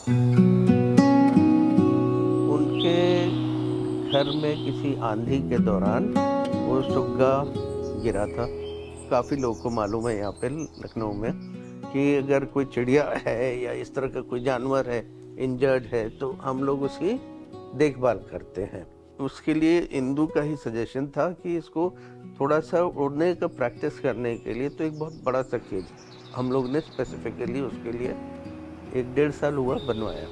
उनके घर में किसी आंधी के दौरान वो सुग्गा गिरा था। काफ़ी लोगों को मालूम है यहाँ पे लखनऊ में कि अगर कोई चिड़िया है या इस तरह का कोई जानवर है, इंजर्ड है, तो हम लोग उसकी देखभाल करते हैं। उसके लिए इंदु का ही सजेशन था कि इसको थोड़ा सा उड़ने का प्रैक्टिस करने के लिए तो एक बहुत बड़ा सा केज हम लोग ने स्पेसिफिकली उसके लिए 1 डेढ़ साल हुआ बनवाया।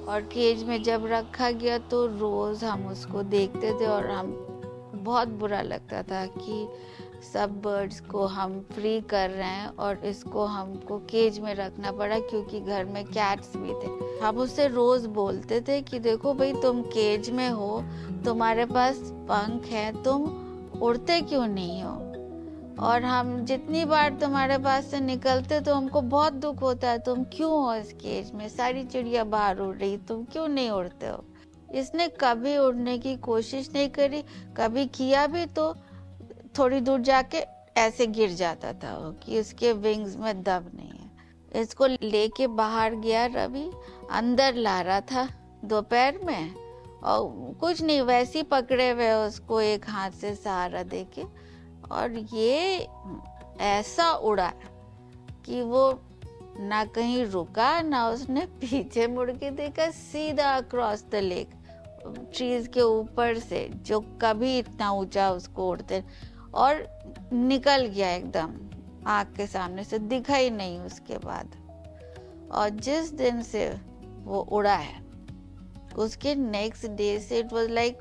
और केज में जब रखा गया तो रोज हम उसको देखते थे और हम बहुत बुरा लगता था कि सब बर्ड्स को हम फ्री कर रहे हैं और इसको हमको केज में रखना पड़ा क्योंकि घर में कैट्स भी थे। हम उससे रोज बोलते थे कि देखो भाई, तुम केज में हो, तुम्हारे पास पंख है, तुम उड़ते क्यों नहीं हो? और हम जितनी बार तुम्हारे पास से निकलते तो हमको बहुत दुख होता है, तुम क्यों हो इस केज में, सारी चिड़िया बाहर उड़ रही, तुम क्यों नहीं उड़ते हो? इसने कभी उड़ने की कोशिश नहीं करी। कभी किया भी तो थोड़ी दूर जाके ऐसे गिर जाता था वो कि उसके विंग्स में दब नहीं है। इसको लेके बाहर गया रवि, अंदर ला रहा था दोपहर में, और कुछ नहीं, वैसे ही पकड़े हुए उसको एक हाथ से सहारा देके, और ये ऐसा उड़ा कि वो ना कहीं रुका, ना उसने पीछे मुड़ के देखा, सीधा अक्रॉस द लेक, ट्रीज के ऊपर से, जो कभी इतना ऊंचा उसको उड़ते, और निकल गया एकदम आँख के सामने से, दिखा ही नहीं उसके बाद। और जिस दिन से वो उड़ा है, उसके नेक्स्ट डे से इट वाज लाइक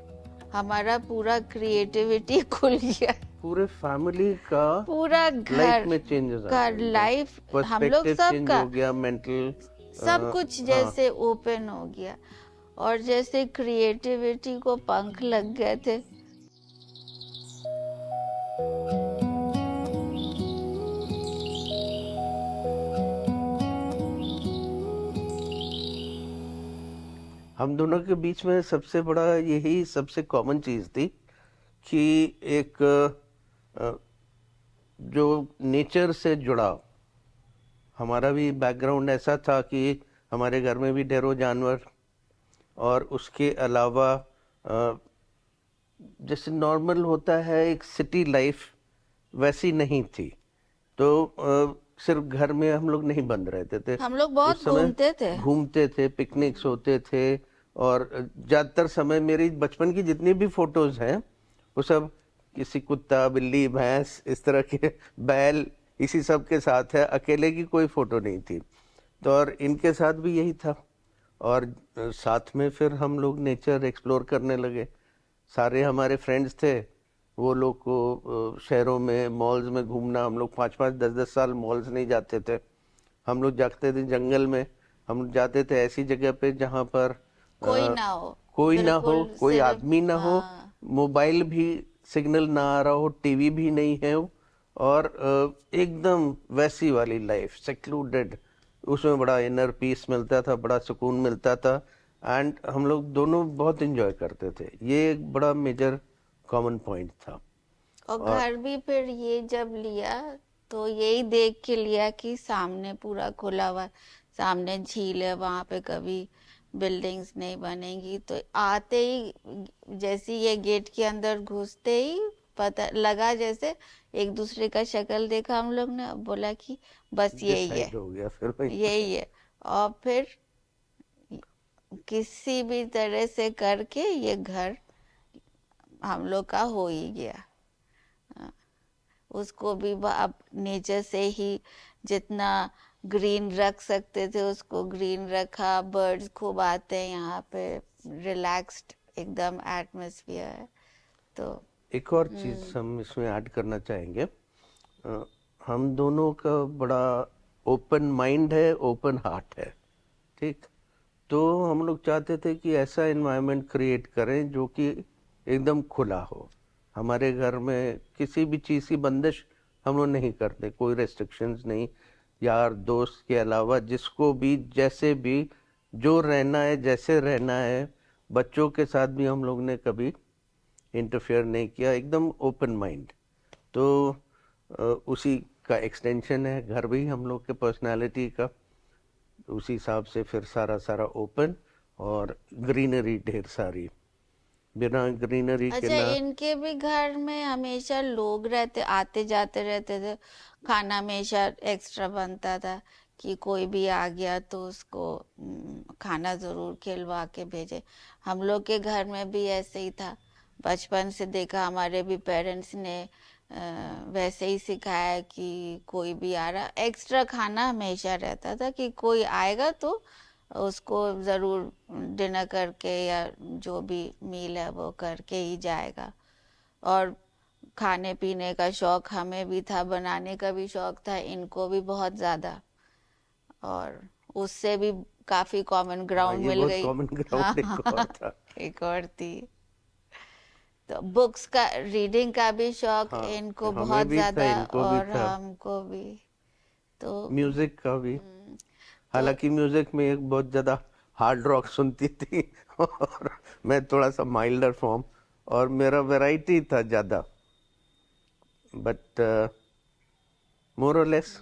हमारा पूरा क्रिएटिविटी खुल गया। पूरे फैमिली का पूरा लाइफ घर में चेंजेस आ का गए, लाइफ, हम लोग पर्सपेक्टिव चेंज सबका हो गया, मेंटल सब कुछ हाँ। जैसे ओपन हो गया, और जैसे क्रिएटिविटी को पंख लग गए थे। हम दोनों के बीच में सबसे बड़ा यही सबसे कॉमन चीज थी कि एक जो नेचर से जुड़ाव। हमारा भी बैकग्राउंड ऐसा था कि हमारे घर में भी ढेरों जानवर, और उसके अलावा जैसे नॉर्मल होता है एक सिटी लाइफ वैसी नहीं थी। तो सिर्फ घर में हम लोग नहीं बंद रहते थे। हम लोग उस बहुत समय घूमते थे। घूमते थे, पिकनिक्स होते थे, और ज़्यादातर समय मेरी बचपन की जितनी भी फोटोज हैं वो सब किसी कुत्ता, बिल्ली, भैंस, इस तरह के, बैल, इसी सब के साथ है। अकेले की कोई फोटो नहीं थी। तो और इनके साथ भी यही था। और साथ में फिर हम लोग नेचर एक्सप्लोर करने लगे। सारे हमारे फ्रेंड्स थे, वो लोग को शहरों में मॉल्स में घूमना, हम लोग 5-5 10-10 साल मॉल्स नहीं जाते थे। हम लोग जाते थे जंगल में, हम लोग जाते थे ऐसी जगह पे जहाँ पर कोई अ, ना हो, कोई ना हो, बिल्कुल कोई सिर्फ आदमी ना हो, मोबाइल भी सिग्नल ना आ रहा हो, टीवी भी नहीं है, और एकदम वैसी वाली लाइफ सेक्लूडेड। उसमें बड़ा इनर पीस मिलता था, बड़ा सुकून मिलता था, एंड हम लोग दोनों बहुत एंजॉय करते थे। ये एक बड़ा मेजर कॉमन पॉइंट था। और और घर भी फिर ये जब लिया तो यही देख के लिया कि सामने पूरा खुला हुआ, सामने झील है, वहां पे कभी बिल्डिंग्स नहीं बनेंगी। तो आते ही, जैसे ये गेट के अंदर घुसते ही पता लगा, जैसे एक दूसरे का शक्ल देखा हम लोग ने, बोला कि बस यही है, डिसाइड हो गया फिर वही। यही है। और फिर किसी भी तरह से करके ये घर हम लोग का हो ही गया। उसको भी अब नेचर से ही जितना ग्रीन रख सकते थे उसको ग्रीन रखा। बर्ड्स खूब आते हैं यहाँ पे, रिलैक्स्ड एकदम एटमॉस्फेयर है। तो एक और चीज हम इसमें ऐड करना चाहेंगे। हम दोनों का बड़ा ओपन माइंड है, ओपन हार्ट है, ठीक। तो हम लोग चाहते थे कि ऐसा एनवायरनमेंट क्रिएट करें जो कि एकदम खुला हो। हमारे घर में किसी भी चीज़ की बंदिश हम लोग नहीं करते, कोई रेस्ट्रिक्शंस नहीं। यार दोस्त के अलावा जिसको भी जैसे भी जो रहना है, जैसे रहना है, बच्चों के साथ भी हम लोग ने कभी इंटरफेयर नहीं किया, एकदम ओपन माइंड। तो उसी का एक्सटेंशन है घर भी हम लोग के पर्सनालिटी का। उसी हिसाब से फिर सारा सारा ओपन और ग्रीनरी ढेर सारी, बिना ग्रीनरी के अच्छा, ना। इनके भी घर में हमेशा लोग रहते, आते जाते रहते थे, खाना हमेशा एक्स्ट्रा बनता था कि कोई भी आ गया तो उसको खाना जरूर खिलवा के भेजे। हम लोग के घर में भी ऐसे ही था, बचपन से देखा, हमारे भी पेरेंट्स ने वैसे ही सिखाया है कि कोई भी आ रहा एक्स्ट्रा खाना हमेशा रहता था कि कोई आएगा तो उसको ज़रूर डिनर करके या जो भी मील है वो करके ही जाएगा। और खाने पीने का शौक हमें भी था, बनाने का भी शौक था, इनको भी बहुत ज़्यादा। और उससे भी काफ़ी कॉमन हाँ, ग्राउंड ये मिल बहुत गई। कॉमन हाँ ग्राउंड एक और था। एक और थी। तो बुक्स का, रीडिंग का भी शौक हाँ, इनको हमें बहुत भी था, ज़्यादा इनको भी और था। हमको भी। तो म्यूजिक का भी, तो हालांकि म्यूजिक में एक बहुत ज्यादा हार्ड रॉक सुनती थी और मैं थोड़ा सा माइल्डर फॉर्म, और मेरा वैरायटी था ज्यादा, बट मोर और लेस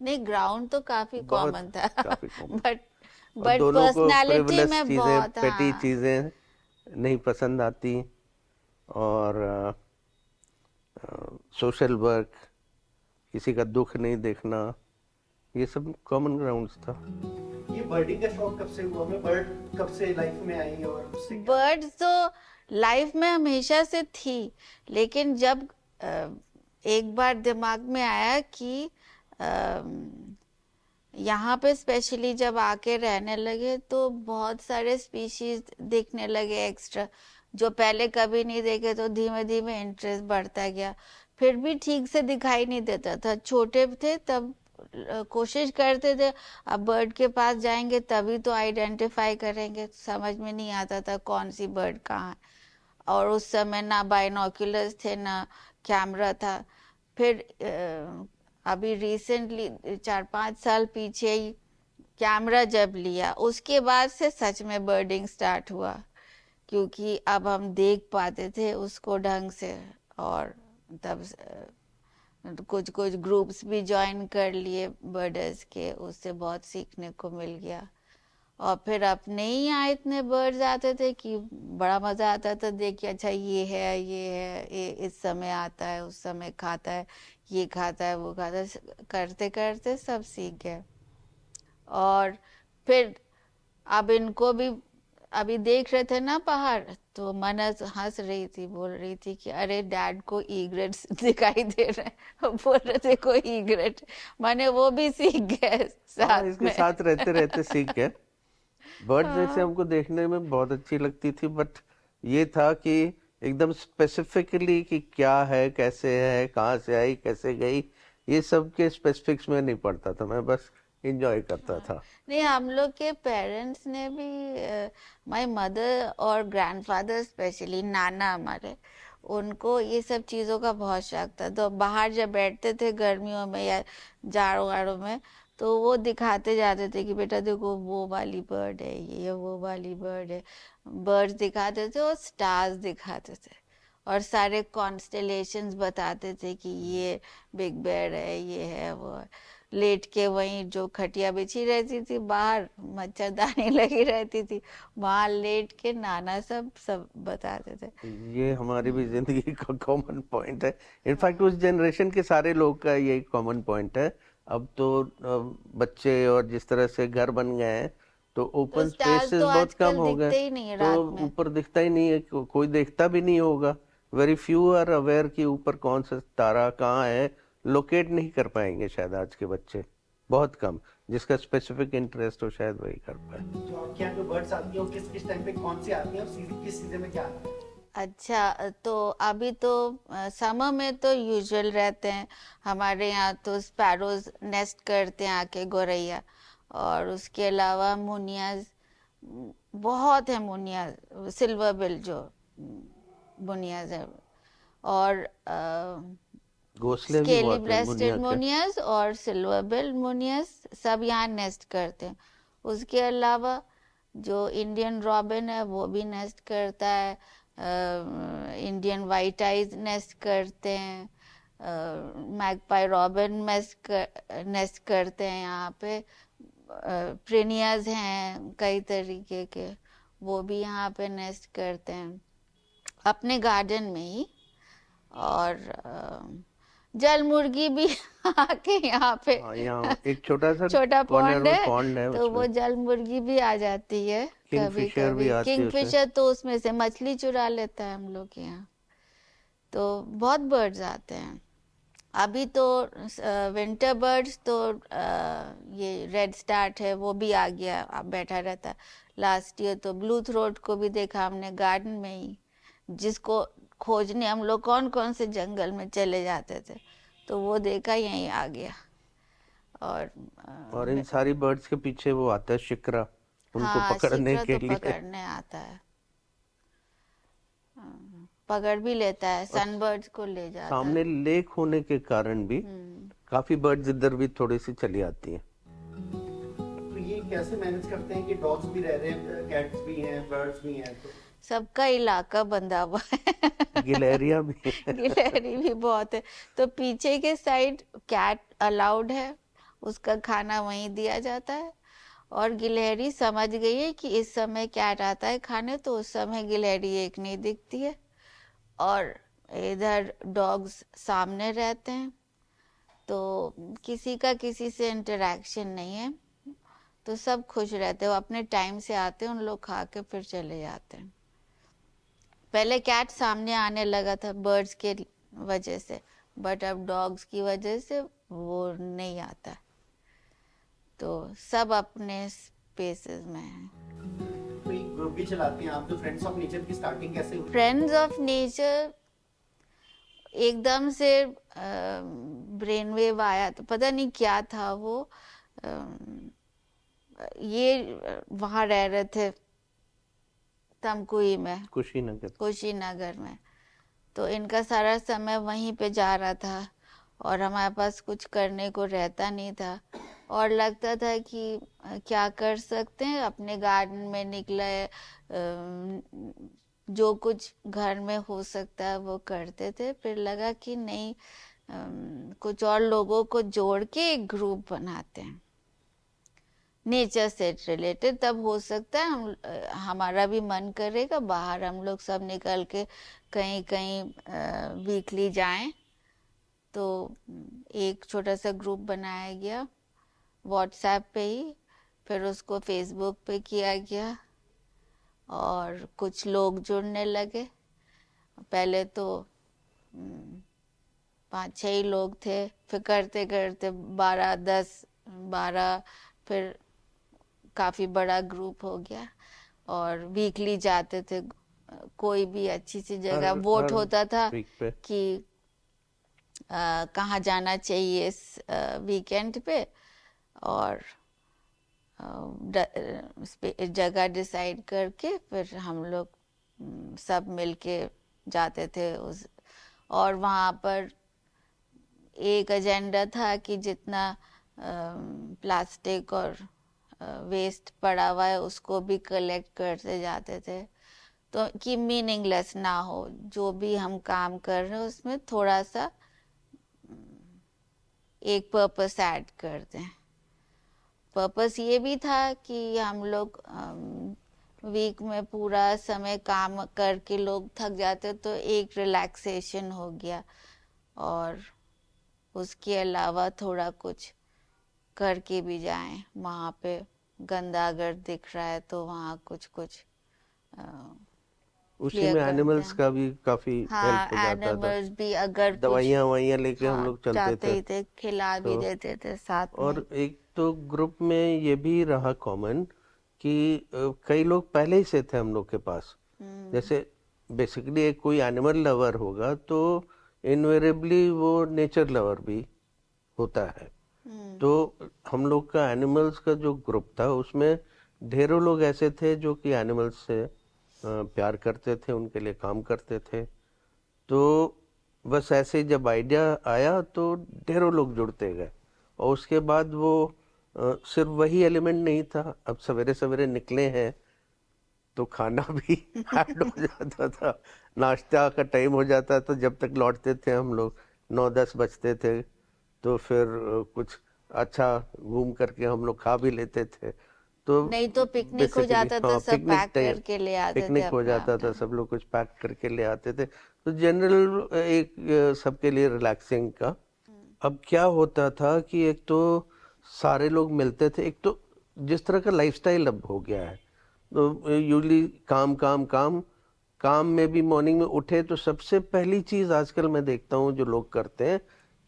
नहीं, ग्राउंड तो काफी बहुत कॉमन था काफी कॉमन। बट और दोनों को पर्सनालिटी फ्रिवलस में चीजें, बहुत, पेटी हाँ। चीजें नहीं पसंद आती, और सोशल वर्क, किसी का दुख नहीं देखना, ये सब कॉमन ग्राउंड्स था। ये बर्डिंग का शौक कब से हुआ? मैं बर्ड कब से लाइफ में आई और उससे क्या? बर्ड्स तो लाइफ में हमेशा से थी, लेकिन जब अ, एक बार दिमाग में आया कि यहाँ पे स्पेशली जब आके रहने लगे तो बहुत सारे स्पीशीज दिखने लगे एक्स्ट्रा, जो पहले कभी नहीं देखे, तो धीमे धीमे इंटरेस्ट बढ़ता गया। फिर भी ठीक से दिखाई नहीं देता था, छोटे थे तब कोशिश करते थे, अब बर्ड के पास जाएंगे तभी तो आइडेंटिफाई करेंगे, समझ में नहीं आता था कौन सी बर्ड कहाँ है। और उस समय ना बाइनोक्यूलर्स थे ना कैमरा था। फिर अभी रिसेंटली 4-5 साल पीछे ही कैमरा जब लिया, उसके बाद से सच में बर्डिंग स्टार्ट हुआ, क्योंकि अब हम देख पाते थे उसको ढंग से। और तब कुछ कुछ ग्रुप्स भी ज्वाइन कर लिए बर्डर्स के, उससे बहुत सीखने को मिल गया। और फिर अपने ही यहाँ इतने बर्ड्स आते थे कि बड़ा मजा आता था देख के, अच्छा ये इस समय आता है, उस समय खाता है, ये खाता है, वो खाता है, करते करते सब सीख गए। और फिर अब इनको भी, अभी देख रहे थे ना पहाड़, तो मनस हंस रही थी, बोल रही थी कि अरे डैड को ईग्रेट्स दिखाई दे रहे हैं बोल रहे थे कोई ईग्रेट, माने वो भी सीख गए हाँ, साथ इसके में साथ रहते रहते सीख गए। बर्ड्स जैसे हाँ। हमको देखने में बहुत अच्छी लगती थी, बट ये था कि एकदम स्पेसिफिकली कि क्या है, कैसे है, कहाँ से आई, कैसे गई, ये सब के स्पेसिफिक्स में नहीं पड़ता था, मैं बस एंजॉय करता हाँ, था। नहीं, हम लोग के पेरेंट्स ने भी, माय मदर और ग्रैंडफादर स्पेशली, नाना हमारे, उनको ये सब चीज़ों का बहुत शौक था। तो बाहर जब बैठते थे गर्मियों में या जाड़ों वाड़ों में, तो वो दिखाते जाते थे कि बेटा देखो वो वाली बर्ड है, ये वो वाली बर्ड है। बर्ड्स दिखाते थे और स्टार्स दिखाते थे, और सारे कॉन्स्टेलेशंस बताते थे कि ये बिग बेर है, ये है, वो है। लेट के वहीं जो खटिया बिछी रहती थी बाहर, मच्छरदानी लगी रहती थी, वहां लेट के नाना सब सब बताते थे। ये हमारी भी जिंदगी का कॉमन पॉइंट है, इनफैक्ट उस हाँ, जनरेशन के सारे लोग का यही कॉमन पॉइंट है। अब तो बच्चे और जिस तरह से घर बन गए हैं, तो तो ओपन स्टार्स स्पेसेस तो बहुत कम आजकल हो गए, दिखते ही नहीं है तो रात में। ऊपर दिखता ही नहीं है, कोई देखता भी नहीं होगा। वेरी फ्यू आर अवेयर कि ऊपर कौन सा तारा कहाँ है, लोकेट नहीं कर पाएंगे शायद आज के बच्चे, बहुत कम। जिसका स्पेसिफिक इंटरेस्ट हो शायद वही कर पाए। तो आपके यहाँ जो बर्ड्स आती हैं वो किस किस टाइम पे कौन सी आती हैं और किस सीजन में क्या आती है? अच्छा, तो अभी तो समर में तो यूजुअल रहते हैं हमारे यहाँ, तो स्पैरोज नेस्ट करते हैं आके, गौरैया। और उसके अलावा मुनियाज बहुत है, मुनिया, सिल्वर बिल जो मुनियाज है। और घोंसले भी स्केली बहुत है ब्रेस्टेड मुनिया के। मुनियस और सिल्वर बिल मुनियस सब यहाँ नेस्ट करते हैं। उसके अलावा जो इंडियन रॉबिन है वो भी नेस्ट करता है, इंडियन वाइट आइज नेस्ट करते हैं, मैगपाई रॉबिन नेस्ट करते हैं यहाँ पे। प्रेनियाज हैं कई तरीके के, वो भी यहाँ पे नेस्ट करते हैं अपने गार्डन में ही। और जल मुर्गी भी आके यहाँ पे हाँ, यहाँ एक छोटा सा छोटा कॉर्नर पॉन्ड में पॉन्ड है, है, तो वो उसमें जल मुर्गी भी आ जाती है कभी किंगफिशर भी कभी। आती है उसमें। किंगफिशर तो उसमें से मछली चुरा लेता है हम लोग के यहाँ। तो बहुत बर्ड्स आते हैं। अभी तो विंटर बर्ड्स तो ये रेड स्टार्ट है वो भी आ गया, अब बैठा रहता है। लास्ट ईयर तो ब्लू थ्रोट को भी देखा हमने गार्डन में ही, जिसको खोजने हम लोग कौन कौन से जंगल में चले जाते थे, तो वो देखा यहीं आ गया। और इन सारी बर्ड्स के पीछे वो आता है शिकरा, उनको हाँ, पकड़ने शिकरा के तो लिए। पकड़ने आता है, पकड़ भी लेता है, सनबर्ड्स को ले जाता है। सामने लेक होने के कारण भी काफी बर्ड्स इधर भी थोड़ी सी चली आती हैं। तो ये कैसे मैनेज करते हैं कि डॉग्स भी रह रहे हैं, कैट्स भी हैं, बर्ड्स भी हैं? तो सबका इलाका बंधा हुआ है। गिलहरियां भी हैं। गिलहरी भी बहुत है, तो पीछे के साइड कैट अलाउड है, उसका खाना वहीं दिया जाता है। और गिलहरी समझ गई है कि इस समय कैट आता है खाने, तो उस समय गिलहरी एक नहीं दिखती है। और इधर डॉग्स सामने रहते हैं, तो किसी का किसी से इंटरेक्शन नहीं है, तो सब खुश रहते हैं। वो अपने टाइम से आते हैं, उन लोग खा के फिर चले जाते हैं। पहले कैट सामने आने लगा था बर्ड्स के वजह से, बट अब डॉग्स की वजह से वो नहीं आता, तो सब अपने स्पेसेस में हैं। कोई ग्रुप भी चलाती हैं आप, जो फ्रेंड्स ऑफ नेचर की स्टार्टिंग कैसे हुई? फ्रेंड्स ऑफ नेचर एकदम से ब्रेन वेव आया, तो पता नहीं क्या था वो। ये वहाँ रह रहे थे तमकुई में, कुशीनगर में, तो इनका सारा समय वहीं पे जा रहा था और हमारे पास कुछ करने को रहता नहीं था। और लगता था कि क्या कर सकते हैं, अपने गार्डन में निकले, जो कुछ घर में हो सकता है वो करते थे। फिर लगा कि नहीं, कुछ और लोगों को जोड़ के एक ग्रुप बनाते हैं नेचर से रिलेटेड, तब हो सकता है हम हमारा भी मन करेगा बाहर हम लोग सब निकल के कहीं कहीं वीकली जाएं। तो एक छोटा सा ग्रुप बनाया गया व्हाट्सएप पे ही, फिर उसको फेसबुक पे किया गया और कुछ लोग जुड़ने लगे। पहले तो 5-6 ही लोग थे, फिर करते करते 12, 10, 12, फिर काफ़ी बड़ा ग्रुप हो गया और वीकली जाते थे। कोई भी अच्छी सी जगह, वोट होता था कि कहाँ जाना चाहिए इस वीकेंड पे, और जगह डिसाइड करके फिर हम लोग सब मिलके जाते थे उस। और वहाँ पर एक एजेंडा था कि जितना प्लास्टिक और वेस्ट पड़ा हुआ है उसको भी कलेक्ट करते जाते थे, तो कि मीनिंगलेस ना हो, जो भी हम काम कर रहे हैं उसमें थोड़ा सा एक पर्पस ऐड कर दें। पर्पस ये भी था कि हम लोग वीक में पूरा समय काम करके लोग थक जाते, तो एक रिलैक्सेशन हो गया। और उसके अलावा थोड़ा कुछ करके भी जाएं, वहाँ पे गंदा अगर दिख रहा है तो वहाँ कुछ कुछ उसी में एनिमल्स का भी काफी हेल्प हो जाता था। एनिमल्स भी अगर दवाइयाँ लेके हम लोग चलते थे, खिला भी देते थे साथ में। और एक तो ग्रुप में ये भी रहा कॉमन कि कई लोग पहले ही से थे हम लोग के पास। जैसे बेसिकली एक कोई एनिमल लवर होगा तो इनवेरेबली वो नेचर लवर भी होता है। तो हम लोग का एनिमल्स का जो ग्रुप था उसमें ढेरों लोग ऐसे थे जो कि एनिमल्स से प्यार करते थे, उनके लिए काम करते थे। तो बस ऐसे ही जब आइडिया आया तो ढेरों लोग जुड़ते गए और उसके बाद वो सिर्फ वही एलिमेंट नहीं था। अब सवेरे सवेरे निकले हैं तो खाना भी ऐड हो जाता था, नाश्ता का टाइम हो जाता, तो जब तक लौटते थे हम लोग 9-10 बजते थे, तो फिर कुछ अच्छा घूम करके हम लोग खा भी लेते थे। तो नहीं तो पिकनिक हो बेसिकली जाता था, हाँ सब पिकनिक पैक करके ले आते थे पिकनिक हो अपना जाता था, अपना। सब लोग कुछ पैक करके ले आते थे, तो जनरल एक सबके लिए रिलैक्सिंग का। अब क्या होता था कि एक तो सारे लोग मिलते थे, एक तो जिस तरह का लाइफस्टाइल अब हो गया है, तो यूजली काम काम काम, काम में भी मॉर्निंग में उठे तो सबसे पहली चीज आजकल मैं देखता हूँ जो लोग करते हैं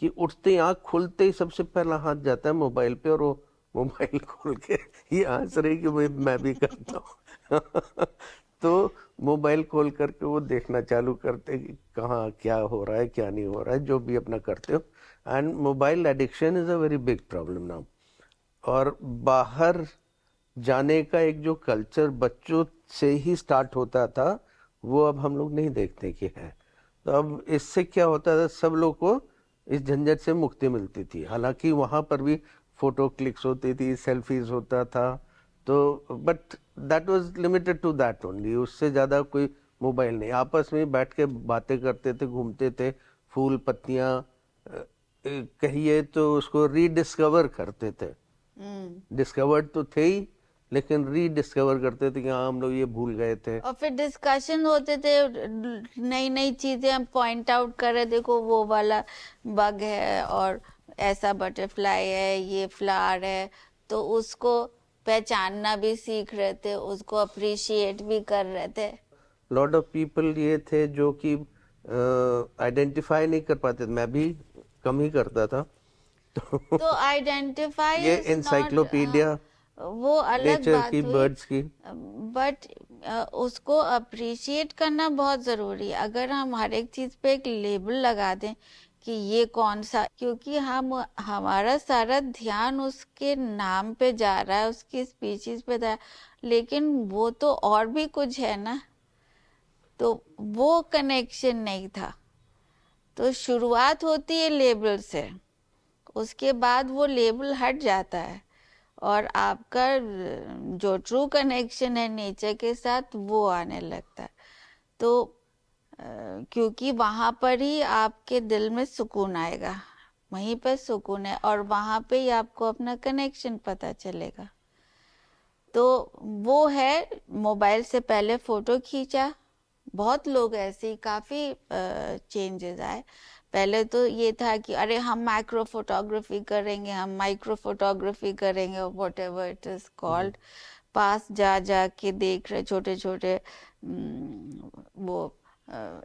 कि उठते ही आँख खुलते ही सबसे पहला हाथ जाता है मोबाइल पे, और वो मोबाइल खोल के ये हंस रही कि भाई मैं भी करता हूँ तो मोबाइल खोल करके वो देखना चालू करते हैं कि कहाँ क्या हो रहा है क्या नहीं हो रहा है, जो भी अपना करते हो। And mobile addiction is a very big problem now. और बाहर जाने का एक जो कल्चर बच्चों से ही स्टार्ट होता था, वो अब हम लोग नहीं देखते कि है। तो अब इससे क्या होता था, सब लोग को इस झंझट से मुक्ति मिलती थी। हालांकि वहां पर भी फोटो क्लिक्स होती थी, सेल्फीज होता था, तो but that was limited to that only. उससे ज़्यादा कोई मोबाइल नहीं, आपस में बैठ के बातें करते थे, घूमते थे, फूल पत्तियाँ कहिए तो उसको रीडिस्कवर करते थे। डिस्कवर्ड तो थे ही, लेकिन रीडिस्कवर करते थे कि हाँ हम लोग ये भूल गए थे। और फिर डिस्कशन होते थे, नई नई चीजें हम पॉइंट आउट कर रहे, देखो वो वाला बग है और ऐसा बटरफ्लाई है, ये फ्लावर है, तो उसको पहचानना भी सीख रहे थे, उसको अप्रिशिएट भी कर रहे थे। लॉट ऑफ पीपल ये थे जो कि आइडेंटिफाई नहीं कर पाते थे, मैं भी कम ही करता था तो आइडेंटिफाई ये इज नॉट, इंसाइक्लोपीडिया वो अलग नेचर की, बात हुई, बर्ड्स की। बट उसको अप्रिशिएट करना बहुत ज़रूरी है। अगर हम हर एक चीज़ पे एक लेबल लगा दें कि ये कौन सा, क्योंकि हम हमारा सारा ध्यान उसके नाम पे जा रहा है, उसकी स्पीशीज पे जा रहा है, लेकिन वो तो और भी कुछ है ना, तो वो कनेक्शन नहीं था। तो शुरुआत होती है लेबल से, उसके बाद वो लेबल हट जाता है और आपका जो ट्रू कनेक्शन है नेचर के साथ वो आने लगता है। तो क्योंकि वहाँ पर ही आपके दिल में सुकून आएगा, वहीं पर सुकून है, और वहाँ पे ही आपको अपना कनेक्शन पता चलेगा। तो वो है, मोबाइल से पहले फोटो खींचा, बहुत लोग ऐसे ही, काफ़ी चेंजेस आए। पहले तो ये था कि अरे हम माइक्रो फोटोग्राफी करेंगे, हम माइक्रो फोटोग्राफी करेंगे, whatever it is called. पास जा जा के देख रहे छोटे छोटे वो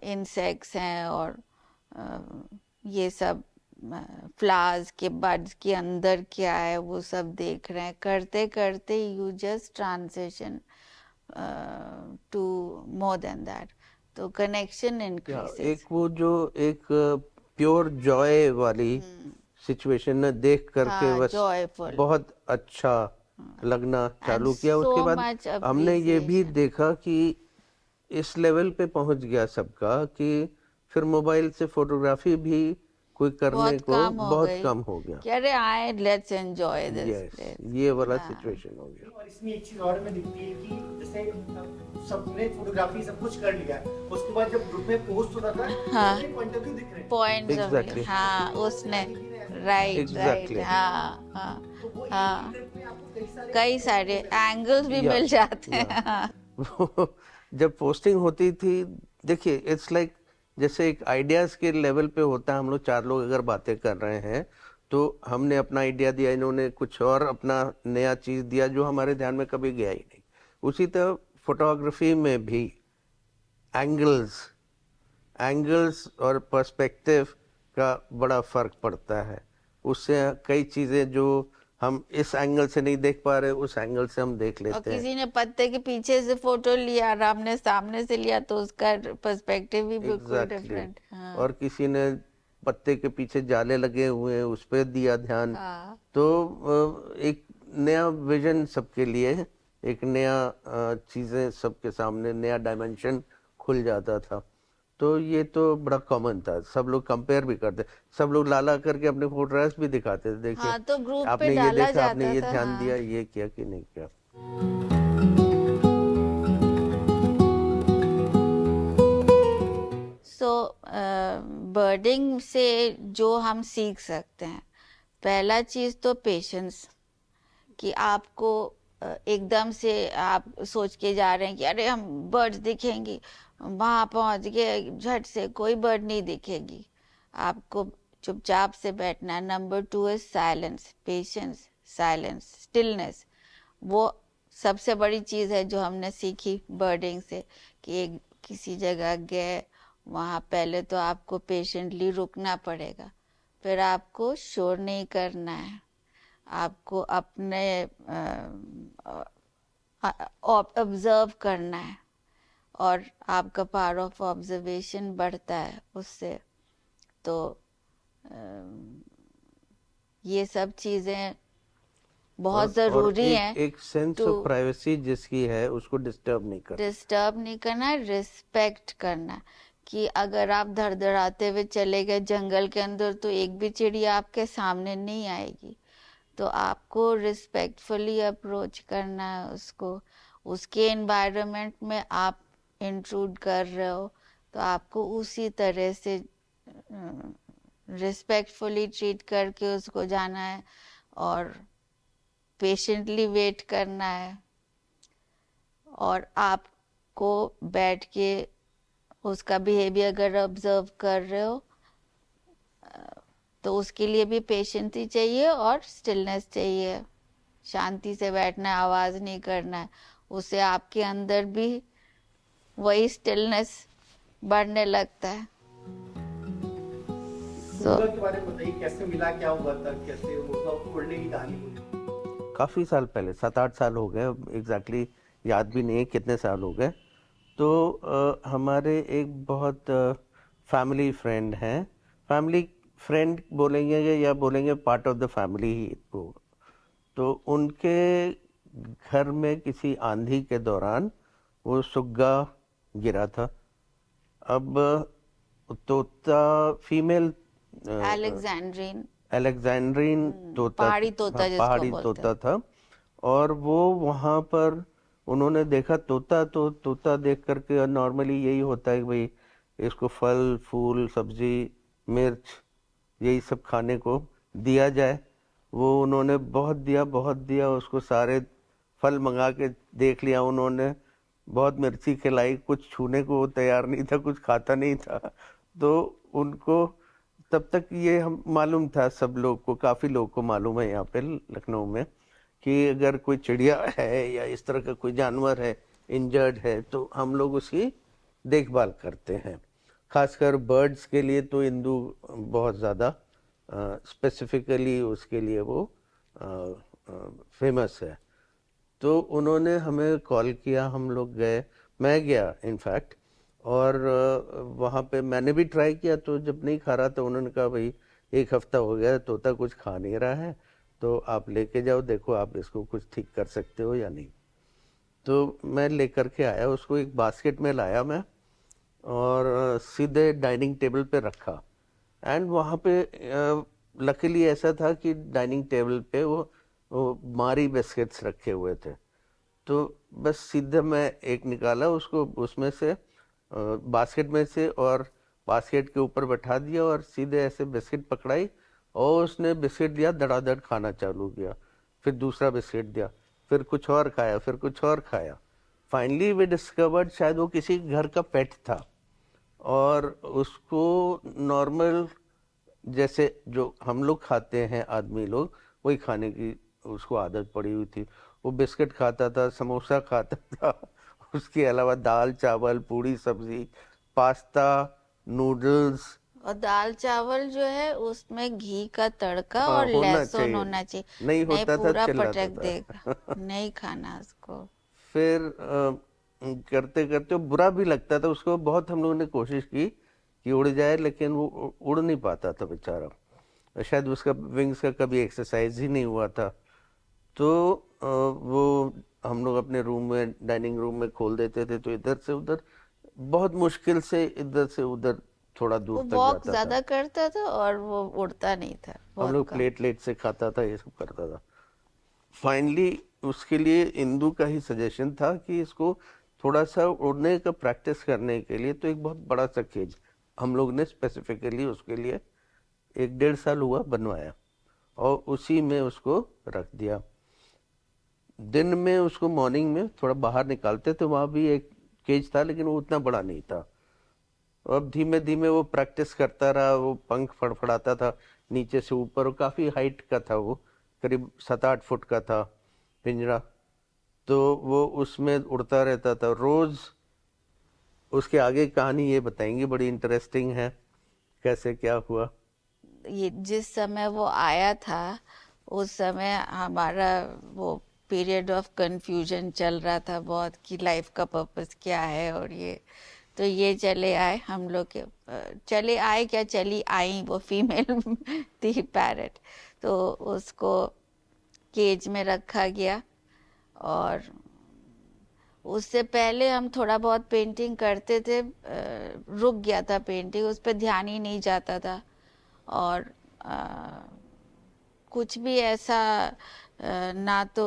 इंसेक्ट्स हैं, और अ, ये सब फ्लावर्स के बड्स के अंदर क्या है वो सब देख रहे हैं। करते करते you just transition to more than that, तो कनेक्शन या इंक्रीजेस। एक वो जो एक प्योर जॉय वाली सिचुएशन न देख करके हाँ, बस जॉयफुल, बहुत अच्छा लगना एंड चालू किया। सो उसके बाद मच हमने ये भी अप्रिसिएशन। देखा कि इस लेवल पे पहुंच गया सबका कि फिर मोबाइल से फोटोग्राफी भी कोई करने बहुत को काम हो बहुत गई कम हो गया। कि अरे आए, let's enjoy this yes, place. ये वाला हाँ सिचुएशन हो गया। और इसमें एक चीज और में दिखती है कि जैसे सबने फोटोग्राफी सब कुछ कर लिया, उसके बाद जब ग्रुप में पोस्ट होता था हाँ, उसमें पॉइंट ऑफ व्यू दिख रहे हैं। पॉइंट्स ऑफ व्यू, एग्जैक्टली हाँ उसने, राइट राइट, एग्जैक्टली हाँ हाँ तो वो एक ही हाँ, ट्रिप में आपको कई सारे एंगल्स भी या मिल जाते या हैं। हाँ जब पोस्टिंग होती थी, देखिए इट्स लाइक जैसे एक आइडियाज के लेवल पे होता है, हम लोग चार लोग अगर बातें कर रहे हैं तो हमने अपना आइडिया दिया, इन्होंने कुछ और अपना नया चीज दिया जो हमारे ध्यान में कभी गया ही नहीं। उसी तरह फोटोग्राफी में भी एंगल्स एंगल्स और पर्सपेक्टिव का बड़ा फर्क पड़ता है। उससे कई चीजें जो हम इस एंगल से नहीं देख पा रहे, उस एंगल से हम देख और लेते हैं। किसी ने पत्ते के पीछे से फोटो लिया और आपने सामने से लिया, तो उसका पर्सपेक्टिव भी बिल्कुल एग्जैक्टली डिफरेंट। हाँ और किसी ने पत्ते के पीछे जाले लगे हुए हैं उस पर दिया ध्यान। हाँ, तो एक नया विजन सबके लिए, एक नया चीजें सबके सामने, नया डायमेंशन खुल जाता था। तो ये तो बड़ा कॉमन था, सब लोग कंपेयर भी करते, सब लोग लाला करके अपने फोटोग्राफ्स भी दिखाते थे, देखिए हाँ तो ग्रुप पे आपने ये डाला देखा, आपने जाता ये था। ध्यान दिया, हाँ, ये किया कि नहीं किया। सो बर्डिंग से जो हम सीख सकते हैं, पहला चीज तो पेशेंस, कि आपको एकदम से आप सोच के जा रहे हैं कि अरे हम बर्ड्स दिखेंगी, वहां पहुंच गए झट से कोई बर्ड नहीं दिखेगी। आपको चुपचाप से बैठना है। Number 2 is silence, patience, silence, stillness. वो सबसे बड़ी चीज है जो हमने सीखी बर्डिंग से, कि एक किसी जगह गए, वहां पहले तो आपको पेशेंटली रुकना पड़ेगा, फिर आपको शोर नहीं करना है, आपको अपने ऑब्जर्व करना है, और आपका पावर ऑफ ऑब्जर्वेशन बढ़ता है उससे। तो ये सब चीजें बहुत और ज़रूरी एक हैं। एक सेंस टू ऑफ प्राइवेसी जिसकी है उसको डिस्टर्ब नहीं करना। डिस्टर्ब नहीं करना, रिस्पेक्ट करना, कि अगर आप धड़धड़ाते हुए चले गए जंगल के अंदर तो एक भी चिड़िया आपके सामने नहीं आएगी। तो आपको रिस्पेक्टफुली अप्रोच करना है उसको। उसके एनवायरनमेंट में आप इंट्रूड कर रहे हो तो आपको उसी तरह से रिस्पेक्टफुली ट्रीट करके उसको जाना है, और पेशेंटली वेट करना है, और आपको बैठ के उसका बिहेवियर अगर ऑब्जर्व कर रहे हो तो उसके लिए भी पेशेंस ही चाहिए और स्टिलनेस चाहिए। शांति से बैठना है, आवाज नहीं करना है, उससे आपके अंदर भी वही स्टिलनेस बढ़ने लगता है। मुर्गा के बारे में बताइए, कैसे मिला, क्या हुआ था, कैसे मुर्गा उड़ने की कहानी हुई? काफ़ी साल पहले, 7-8 साल हो गए, एग्जैक्टली याद भी नहीं है कितने साल हो गए। तो हमारे एक बहुत फैमिली फ्रेंड हैं, फैमिली फ्रेंड बोलेंगे या बोलेंगे पार्ट ऑफ द फैमिली ही वो। तो उनके घर में किसी आंधी के दौरान वो सुग्गा गिरा था। अब तोता फीमेल अलेक्जेंड्रीन, अलेक्जेंड्रीन तोता, पहाड़ी हाँ, तोता जिसको पहाड़ी बोलते तोता हैं। था। और वो वहाँ पर उन्होंने देखा तोता, तो तोता देख करके नॉर्मली यही होता है कि भाई इसको फल फूल सब्जी मिर्च यही सब खाने को दिया जाए। वो उन्होंने बहुत दिया उसको, सारे फल मंगा के देख लिया उन्होंने, बहुत मिर्ची खिलाई, कुछ छूने को वो तैयार नहीं था, कुछ खाता नहीं था। तो उनको तब तक ये हम मालूम था, सब लोग को, काफ़ी लोग को मालूम है यहाँ पे लखनऊ में, कि अगर कोई चिड़िया है या इस तरह का कोई जानवर है इंजर्ड है तो हम लोग उसकी देखभाल करते हैं। खासकर बर्ड्स के लिए तो इंदु बहुत ज़्यादा स्पेसिफिकली उसके लिए वो फेमस है। तो उन्होंने हमें कॉल किया, हम लोग गए, मैं गया इनफैक्ट, और वहाँ पे मैंने भी ट्राई किया। तो जब नहीं खा रहा तो उन्होंने कहा भाई 1 हफ्ता हो गया तोता कुछ खा नहीं रहा है, तो आप लेके जाओ, देखो आप इसको कुछ ठीक कर सकते हो या नहीं। तो मैं लेकर के आया उसको, एक बास्केट में लाया मैं, और सीधे डाइनिंग टेबल पे रखा। एंड वहाँ पे लकीली ऐसा था कि डाइनिंग टेबल पे वो मारी बिस्किट्स रखे हुए थे। तो बस सीधे मैं एक निकाला उसको उसमें से, बास्केट में से, और बास्केट के ऊपर बैठा दिया और सीधे ऐसे बिस्किट पकड़ाई, और उसने बिस्किट दिया, धड़ाधड़ खाना चालू किया। फिर दूसरा बिस्किट दिया, फिर कुछ और खाया, फिर कुछ और खाया। फाइनली वी डिस्कवर्ड शायद वो किसी घर का पेट था, और उसको नॉर्मल जैसे जो हम लोग खाते हैं आदमी लोग, वही खाने की उसको आदत पड़ी हुई थी। वो बिस्किट खाता था, समोसा खाता था, उसके अलावा दाल चावल पूड़ी सब्जी पास्ता नूडल्स। और दाल चावल जो है उसमें घी का तड़का हाँ, और होना लहसुन चाहिए, होना चाहिए, नहीं नहीं होता था पूरा चिल्लाता पटक देगा, था। नहीं खाना उसको। फिर करते करते बुरा भी लगता था उसको, बहुत हम लोगों ने कोशिश की कि उड़ जाए, लेकिन वो उड़ नहीं पाता था बेचारा, शायद उसका विंग्स का कभी एक्सरसाइज ही नहीं हुआ था। तो वो हम लोग अपने रूम में, डाइनिंग रूम में खोल देते थे, तो इधर से उधर, बहुत मुश्किल से इधर से उधर थोड़ा वो दूर तक वॉक जाता था। ज्यादा करता था और वो उड़ता नहीं था, हम बहुत लोग कम। प्लेट से खाता था, ये सब करता था। फाइनली उसके लिए इंदु का ही सजेशन था कि इसको थोड़ा सा उड़ने का प्रैक्टिस करने के लिए, तो एक बहुत बड़ा सा केज हम लोग ने स्पेसिफिकली उसके लिए 1-1.5 साल हुआ बनवाया। और उसी में उसको रख दिया। दिन में उसको मॉर्निंग में थोड़ा बाहर निकालते थे, वहाँ भी एक केज था लेकिन वो उतना बड़ा नहीं था। अब धीमे धीमे वो प्रैक्टिस करता रहा, वो पंख फड़फड़ाता था नीचे से ऊपर, काफ़ी हाइट का था वो, करीब 7-8 फुट का था पिंजरा। तो वो उसमें उड़ता रहता था रोज़। उसके आगे की कहानी ये बताएंगे, बड़ी इंटरेस्टिंग है कैसे क्या हुआ। ये जिस समय वो आया था उस समय हमारा वो पीरियड ऑफ कंफ्यूजन चल रहा था बहुत कि लाइफ का पर्पस क्या है। और ये तो ये चले आए हम लोग के चले आए क्या, चली आई वो फीमेल थी पैरट। तो उसको केज में रखा गया। और उससे पहले हम थोड़ा बहुत पेंटिंग करते थे, रुक गया था पेंटिंग, उस पर ध्यान ही नहीं जाता था। और कुछ भी ऐसा ना तो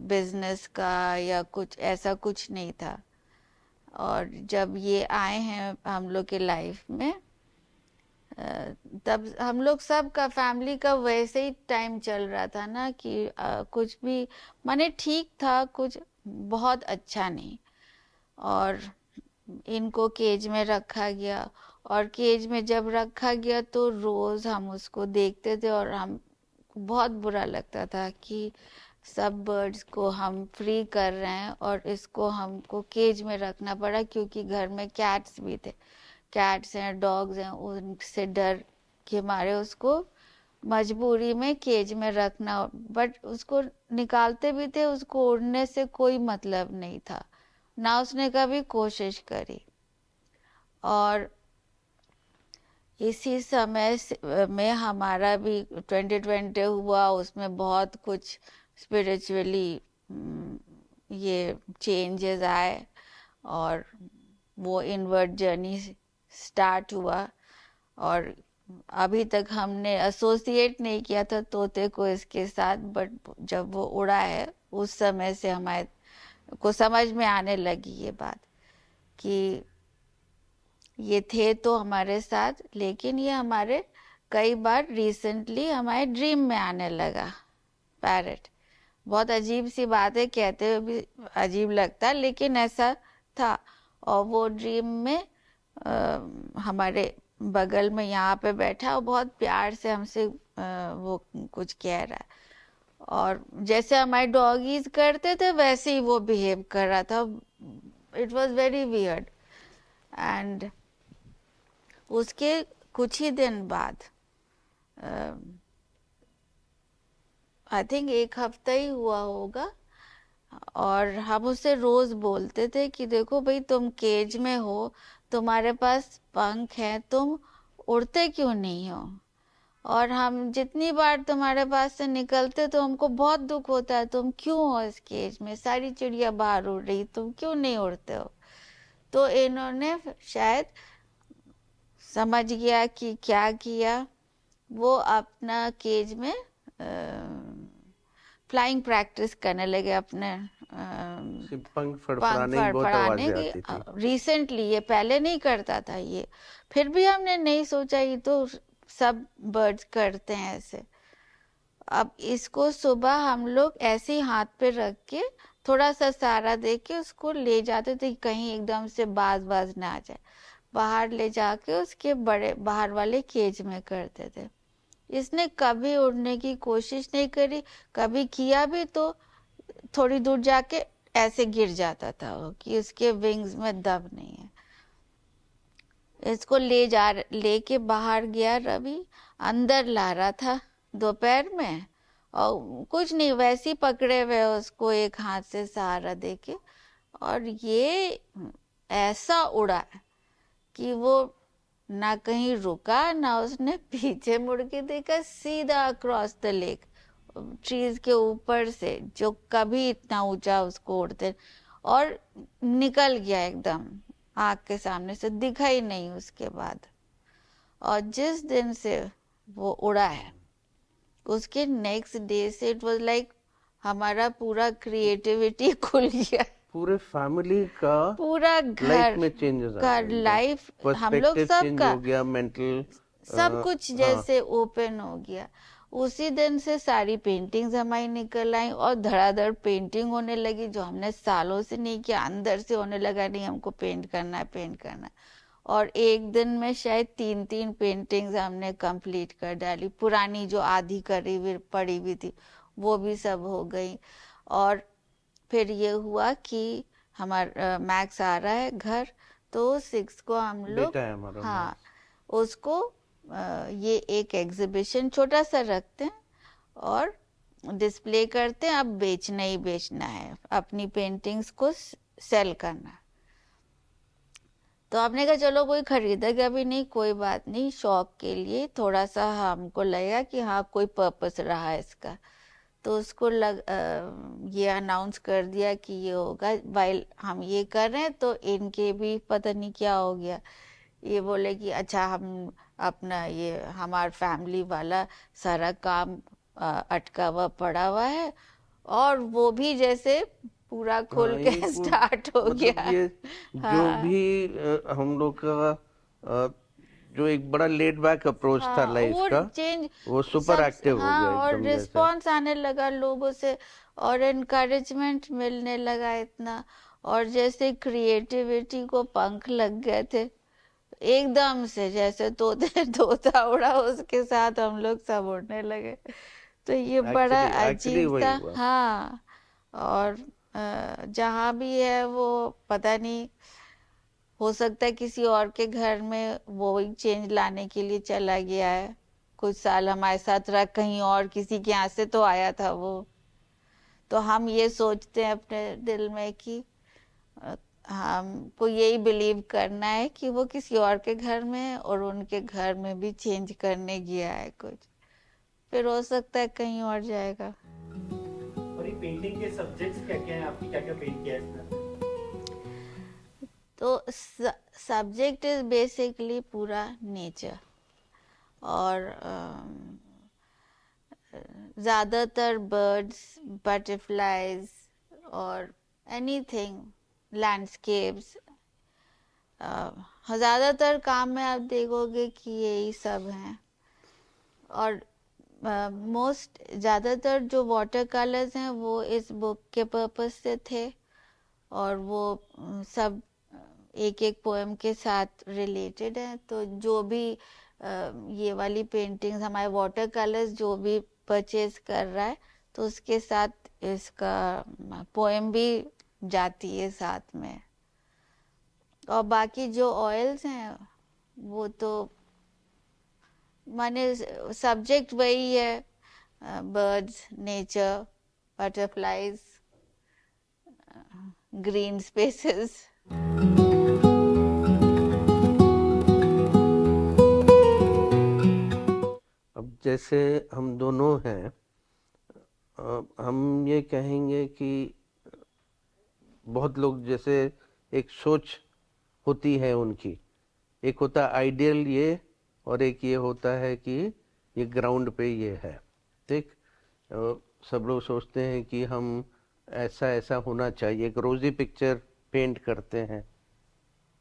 बिजनेस का या कुछ ऐसा कुछ नहीं था। और जब ये आए हैं हम लोग के लाइफ में तब हम लोग सब का फैमिली का वैसे ही टाइम चल रहा था ना कि कुछ भी माने ठीक था, कुछ बहुत अच्छा नहीं। और इनको केज में रखा गया। और केज में जब रखा गया तो रोज हम उसको देखते थे और हम बहुत बुरा लगता था कि सब बर्ड्स को हम फ्री कर रहे हैं और इसको हमको केज में रखना पड़ा, क्योंकि घर में कैट्स भी थे, कैट्स हैं, डॉग्स हैं, उनसे डर के मारे उसको मजबूरी में केज में रखना। बट उसको निकालते भी थे, उसको उड़ने से कोई मतलब नहीं था, ना उसने कभी कोशिश करी। और इसी समय में हमारा भी 2020 हुआ, उसमें बहुत कुछ स्पिरिचुअली ये चेंजेस आए और वो इनवर्ट जर्नी स्टार्ट हुआ। और अभी तक हमने एसोसिएट नहीं किया था तोते को इसके साथ, बट जब वो उड़ा है उस समय से हमारे को समझ में आने लगी ये बात कि ये थे तो हमारे साथ, लेकिन ये हमारे कई बार रिसेंटली हमारे ड्रीम में आने लगा पैरट। बहुत अजीब सी बात है, कहते हुए भी अजीब लगता है लेकिन ऐसा था। और वो ड्रीम में हमारे बगल में यहाँ पे बैठा और बहुत प्यार से हमसे वो कुछ कह रहा है। और जैसे हमारे डॉगीज करते थे वैसे ही वो बिहेव कर रहा था। It was very weird. And उसके कुछ ही दिन बाद आई थिंक 1 हफ्ता ही हुआ होगा, और हम उससे रोज बोलते थे कि देखो भाई, तुम केज में हो, तुम्हारे पास पंख है, तुम उड़ते क्यों नहीं हो। और हम जितनी बार तुम्हारे पास से निकलते तो हमको बहुत दुख होता है, तुम क्यों हो इस केज में, सारी चिड़िया बाहर उड़ रही, तुम क्यों नहीं उड़ते हो। तो इन्होंने शायद समझ गया कि क्या किया, वो अपना केज में फ्लाइंग प्रैक्टिस करने लगे, अपने सिर्फ पंख पंख फड़फड़ाने की बहुत फड़फड़ाने आवाजें की। आती थी। रिसेंटली, ये पहले नहीं करता था ये, फिर भी हमने नहीं सोचा, ये तो सब बर्ड्स करते हैं ऐसे। अब इसको सुबह हम लोग ऐसे ही हाथ पे रख के थोड़ा सा सहारा दे के उसको ले जाते थे, कहीं एकदम से बाज बाज ना आ जाए। बाहर ले जाके उसके बड़े बाहर वाले केज में करते थे। इसने कभी उड़ने की कोशिश नहीं करी, कभी किया भी तो थोड़ी दूर जाके ऐसे गिर जाता था वो, कि उसके विंग्स में दम नहीं है। इसको लेके बाहर गया रवि, अंदर ला रहा था दोपहर में, और कुछ नहीं, वैसे ही पकड़े हुए उसको एक हाथ से सहारा देके। और ये ऐसा उड़ा कि वो ना कहीं रुका, ना उसने पीछे मुड़ के देखा, सीधा अक्रॉस द लेक, ट्रीज के ऊपर से, जो कभी इतना ऊंचा उसको उड़ते, और निकल गया एकदम आँख के सामने से, दिखा ही नहीं उसके बाद। और जिस दिन से वो उड़ा है उसके नेक्स्ट डे से इट वाज लाइक हमारा पूरा क्रिएटिविटी खुल गया। पूरे फैमिली का पूरा लाइफ घर में चेंजेस आ का गए, लाइफ हम लोग पर्सपेक्टिव चेंज सबका हो गया, मेंटल सब कुछ हाँ। जैसे ओपन हो गया। उसी दिन से सारी पेंटिंग्स हमारी निकल आई और धड़ाधड़ पेंटिंग होने लगी, जो हमने सालों से नहीं किया। अंदर से होने लगा नहीं, हमको पेंट करना है, पेंट करना है। और एक दिन में शायद 3-3 पेंटिंग्स हमने कंप्लीट कर डाली। पुरानी जो आधी करी हुई पड़ी हुई थी वो भी सब हो गई। और फिर ये हुआ कि हमारा मैक्स आ रहा है घर, तो 6 को हम लोग, बेटा है हमारा हाँ, उसको ये एक एग्जीबिशन छोटा सा रखते हैं और डिस्प्ले करते हैं। अब बेचना ही बेचना है, अपनी पेंटिंग्स को सेल करना है। तो आपने कहा चलो कोई खरीदेगा भी नहीं, कोई बात नहीं, शौक के लिए थोड़ा सा हमको लगेगा कि हाँ कोई पर्पस रहा है इसका। तो उसको ये अनाउंस कर दिया कि ये होगा। वाइल हम ये कर रहे हैं तो इनके भी पता नहीं क्या हो गया, ये बोले कि अच्छा हम अपना ये हमार फैमिली वाला सारा काम अटका हुआ पड़ा हुआ है, और वो भी जैसे पूरा खुल के ये स्टार्ट हो मतलब गया। ये जो हाँ भी हम लोग का जो एक बड़ा लेड बैक अप्रोच था हाँ, लाइफ वो का, चेंज वो सुपर एक्टिव हो हाँ, गया और एकदम जैसे। रिस्पॉन्स आने लगा लोगों से और इनकरेजमेंट मिलने लगा इतना, और जैसे क्रिएटिविटी को पंख लग गए थे एकदम से, जैसे तोते तोता उड़ा उसके साथ हम लोग सब उड़ने लगे। तो ये बड़ा एक्चुअली अजीब वही सा, हुआ। हाँ। और जहाँ भी है वो पता नहीं, हो सकता है किसी और के घर में वो ही चेंज लाने के लिए चला गया है। कुछ साल हमारे साथ रहा, कहीं और किसी के यहाँ से तो आया था वो। तो हम ये सोचते हैं अपने दिल में कि अ, हमको यही बिलीव करना है कि वो किसी और के घर में है और उनके घर में भी चेंज करने गया है कुछ, फिर हो सकता है कहीं और जाएगा। और ये पेंटिंग के सब्जेक्ट्स क्या क्या हैं, आपने क्या क्या पेंट किया है इसमें? तो सब्जेक्ट इज बेसिकली पूरा नेचर, और ज़्यादातर बर्ड्स, बटरफ्लाइज और एनीथिंग, लैंडस्केप्स। ज़्यादातर काम में आप देखोगे कि यही सब हैं। और ज़्यादातर जो वाटर कलर्स हैं वो इस बुक के पर्पस से थे, और वो सब एक एक पोएम के साथ रिलेटेड है। तो जो भी ये वाली पेंटिंग्स, हमारे वाटर कलर्स जो भी परचेज कर रहा है तो उसके साथ इसका पोएम भी जाती है साथ में। और बाकी जो ऑयल्स हैं वो तो माने सब्जेक्ट वही है, birds, nature, butterflies, green spaces. अब जैसे हम दोनों हैं, हम ये कहेंगे कि बहुत लोग जैसे एक सोच होती है उनकी, एक होता है आइडियल ये, और एक ये होता है कि ये ग्राउंड पे ये है, ठीक। सब लोग सोचते हैं कि हम ऐसा ऐसा होना चाहिए, एक रोजी पिक्चर पेंट करते हैं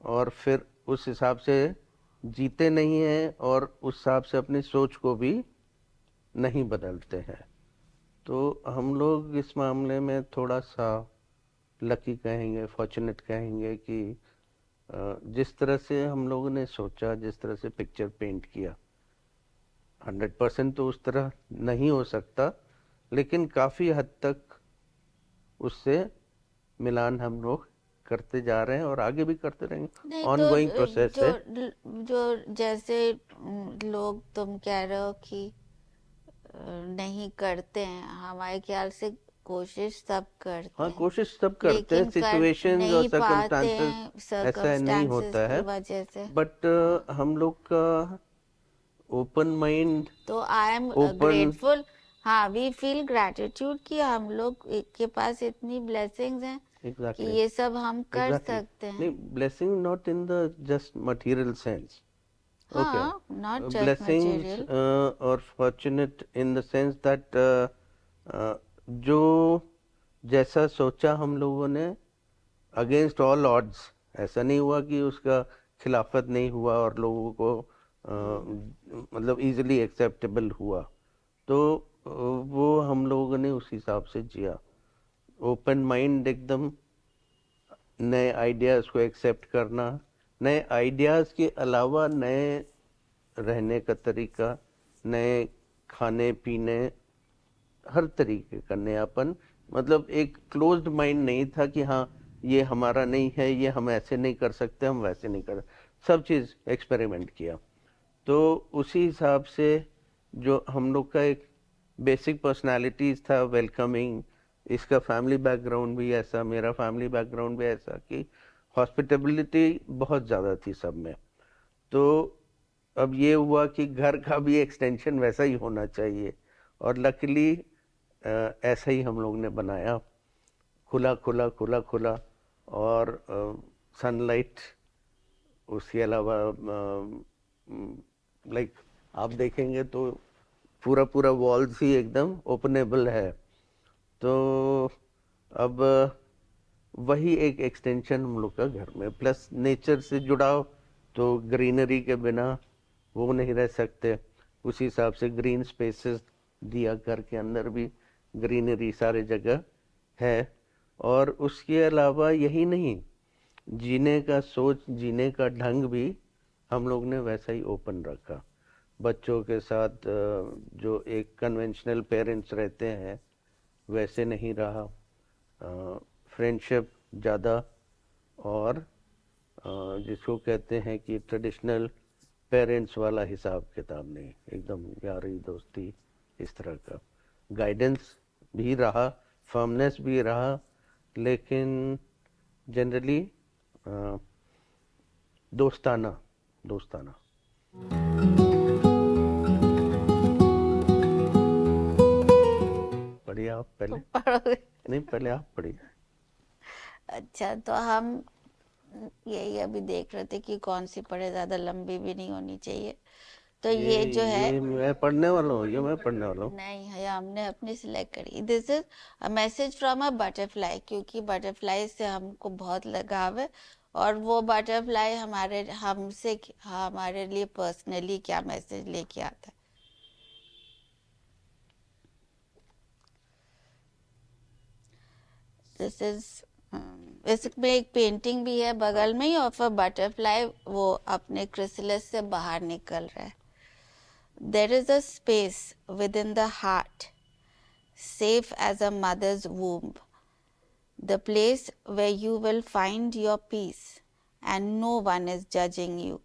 और फिर उस हिसाब से जीते नहीं हैं और उस हिसाब से अपनी सोच को भी नहीं बदलते हैं। तो हम लोग इस मामले में थोड़ा सा लकी कहेंगे, फॉर्चुनेट कहेंगे कि जिस तरह से हम लोगों ने सोचा, जिस तरह से पिक्चर पेंट किया, 100% तो उस तरह नहीं हो सकता, लेकिन काफ़ी हद तक उससे मिलान हम लोग करते जा रहे हैं और आगे भी करते रहेंगे। नहीं तो ऑनगोइंग प्रोसेस जो है। जो जैसे लोग तुम कह रहे हो कि नहीं करते हैं, हमारे ख्याल से कोशिश सब करते हाँ, हैं, कोशिश सब करते हैं, लेकिन कर सिचुएशंस और नहीं पाते सर्कमस्टांसेस हैं ऐसा नहीं सर्कमस्टांसेस होता की है, वजह से। बट हम लोग का ओपन माइंड, तो आई एम ओपन, ग्रेटफुल। हाँ, वी फील ग्रैटिट्यूड कि हम लोग के पास इतनी ब्लेसिंग्स हैं कि एग्जैक्टली ये सब हम कर एग्जैक्टली सकते नहीं, हैं। Blessing not in the just material sense, okay, हाँ, not just blessings material. or fortunate in the sense that जो जैसा सोचा हम लोगों ने अगेंस्ट ऑल ऑड्स, ऐसा नहीं हुआ कि उसका खिलाफत नहीं हुआ और लोगों को मतलब इजीली एक्सेप्टेबल हुआ। तो वो हम लोगों ने उस हिसाब से जिया, ओपन माइंड एकदम, नए आइडियाज़ को एक्सेप्ट करना, नए आइडियाज़ के अलावा नए रहने का तरीका, नए खाने पीने, हर तरीके का नयापन। मतलब एक क्लोज्ड माइंड नहीं था कि हाँ ये हमारा नहीं है, ये हम ऐसे नहीं कर सकते, हम वैसे नहीं कर, सब चीज़ एक्सपेरिमेंट किया। तो उसी हिसाब से जो हम लोग का एक बेसिक पर्सनालिटीज था, वेलकमिंग, इसका फैमिली बैकग्राउंड भी ऐसा, मेरा फैमिली बैकग्राउंड भी ऐसा कि हॉस्पिटेबिलिटी बहुत ज़्यादा थी सब में। तो अब ये हुआ कि घर का भी एक्सटेंशन वैसा ही होना चाहिए, और लकीली ऐसा ही हम लोग ने बनाया, खुला खुला खुला खुला, और सनलाइट, उसके अलावा लाइक आप देखेंगे तो पूरा पूरा वॉल्स ही एकदम ओपनेबल है। तो अब वही एक एक्सटेंशन हम लोग का घर में, प्लस नेचर से जुड़ाव, तो ग्रीनरी के बिना वो नहीं रह सकते। उसी हिसाब से ग्रीन स्पेसेस दिया, घर के अंदर भी ग्रीनरी सारे जगह है। और उसके अलावा यही नहीं, जीने का सोच, जीने का ढंग भी हम लोग ने वैसा ही ओपन रखा। बच्चों के साथ जो एक कन्वेंशनल पेरेंट्स रहते हैं वैसे नहीं रहा, फ्रेंडशिप ज़्यादा, और जिसको कहते हैं कि ट्रेडिशनल पेरेंट्स वाला हिसाब किताब नहीं, एकदम यारी दोस्ती, इस तरह का गाइडेंस भी रहा, फर्मनेस भी रहा, लेकिन जनरली दोस्ताना, दोस्ताना। पढ़िए आप पहले। पढ़ोगे? नहीं, पहले आप पढ़िए। अच्छा, तो हम यही अभी देख रहे थे कि कौन सी पढ़े, ज्यादा लंबी भी नहीं होनी चाहिए। तो ये जो है, ये मैं पढ़ने वाला हूँ, ये मैं पढ़ने वाला हूँ। नहीं है, हमने अपनी सिलेक्ट करी। This is a message from a butterfly, क्योंकि बटरफ्लाई से हमको बहुत लगाव है, और वो बटरफ्लाई हमारे लिए पर्सनली क्या मैसेज लेके आता है। दिस इज, इसमें एक पेंटिंग भी है बगल में ही, ऑफ अ बटरफ्लाई, वो अपने क्रिसलिस से बाहर निकल रहा है। There is a space within the heart, safe as a mother's womb, the place where you will find your peace and no one is judging you.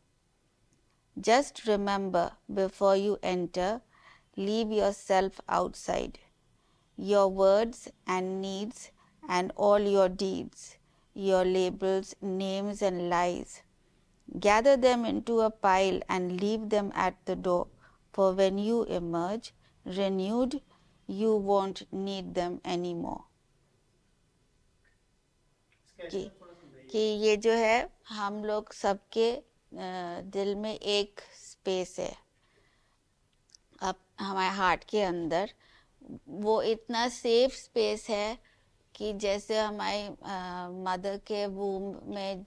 Just remember, before you enter, leave yourself outside. Your words and needs and all your deeds, your labels, names, and lies. Gather them into a pile and leave them at the door, for when you emerge renewed, you won't need them anymore. कि ये जो है, हम लोग सबके दिल में एक स्पेस है, अब हमारे हार्ट के अंदर, वो इतना सेफ स्पेस है कि जैसे हमारी मदर के वूम में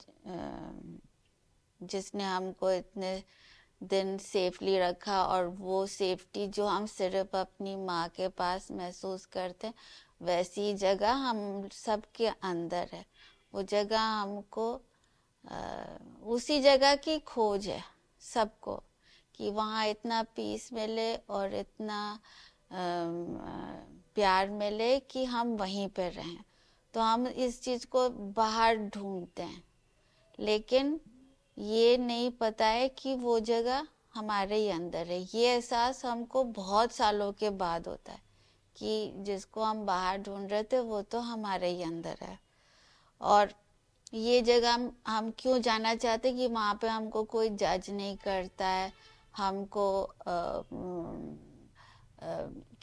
जिसने हमको इतने दिन सेफली रखा, और वो सेफ्टी जो हम सिर्फ अपनी माँ के पास महसूस करते हैं, वैसी जगह हम सबके अंदर है। वो जगह हमको उसी जगह की खोज है सबको, कि वहाँ इतना पीस मिले और इतना प्यार मिले कि हम वहीं पर रहें। तो हम इस चीज़ को बाहर ढूंढते हैं, लेकिन ये नहीं पता है कि वो जगह हमारे ही अंदर है। ये एहसास हमको बहुत सालों के बाद होता है कि जिसको हम बाहर ढूंढ रहे थे वो तो हमारे ही अंदर है। और ये जगह हम क्यों जाना चाहते हैं कि वहाँ पे हमको कोई जज नहीं करता है, हमको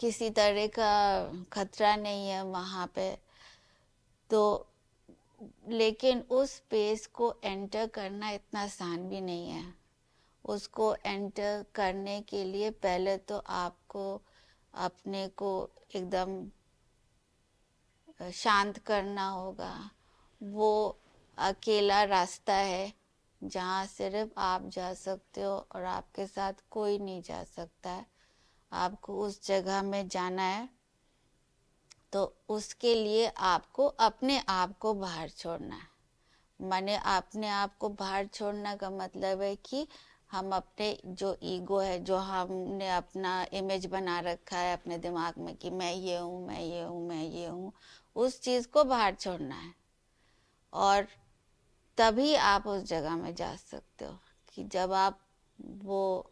किसी तरह का खतरा नहीं है वहाँ पे। तो लेकिन उस स्पेस को एंटर करना इतना आसान भी नहीं है। उसको एंटर करने के लिए पहले तो आपको अपने को एकदम शांत करना होगा। वो अकेला रास्ता है जहाँ सिर्फ आप जा सकते हो और आपके साथ कोई नहीं जा सकता है। आपको उस जगह में जाना है, तो उसके लिए आपको अपने आप को बाहर छोड़ना है। माने अपने आप को बाहर छोड़ने का मतलब है कि हम अपने जो ईगो है, जो हमने अपना इमेज बना रखा है अपने दिमाग में कि मैं ये हूँ, मैं ये हूँ, मैं ये हूँ, उस चीज़ को बाहर छोड़ना है। और तभी आप उस जगह में जा सकते हो कि जब आप वो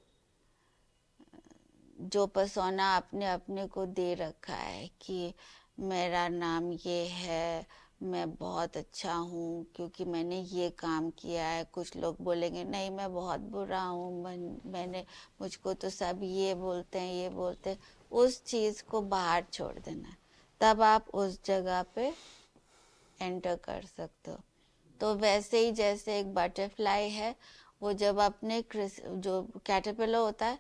जो पर्सोना आपने अपने को दे रखा है कि मेरा नाम ये है, मैं बहुत अच्छा हूँ क्योंकि मैंने ये काम किया है। कुछ लोग बोलेंगे नहीं मैं बहुत बुरा हूँ, मैंने मुझको तो सब ये बोलते हैं, ये बोलते हैं। उस चीज़ को बाहर छोड़ देना है, तब आप उस जगह पे एंटर कर सकते हो। तो वैसे ही जैसे एक बटरफ्लाई है, वो जब अपने जो कैटरपिलर होता है,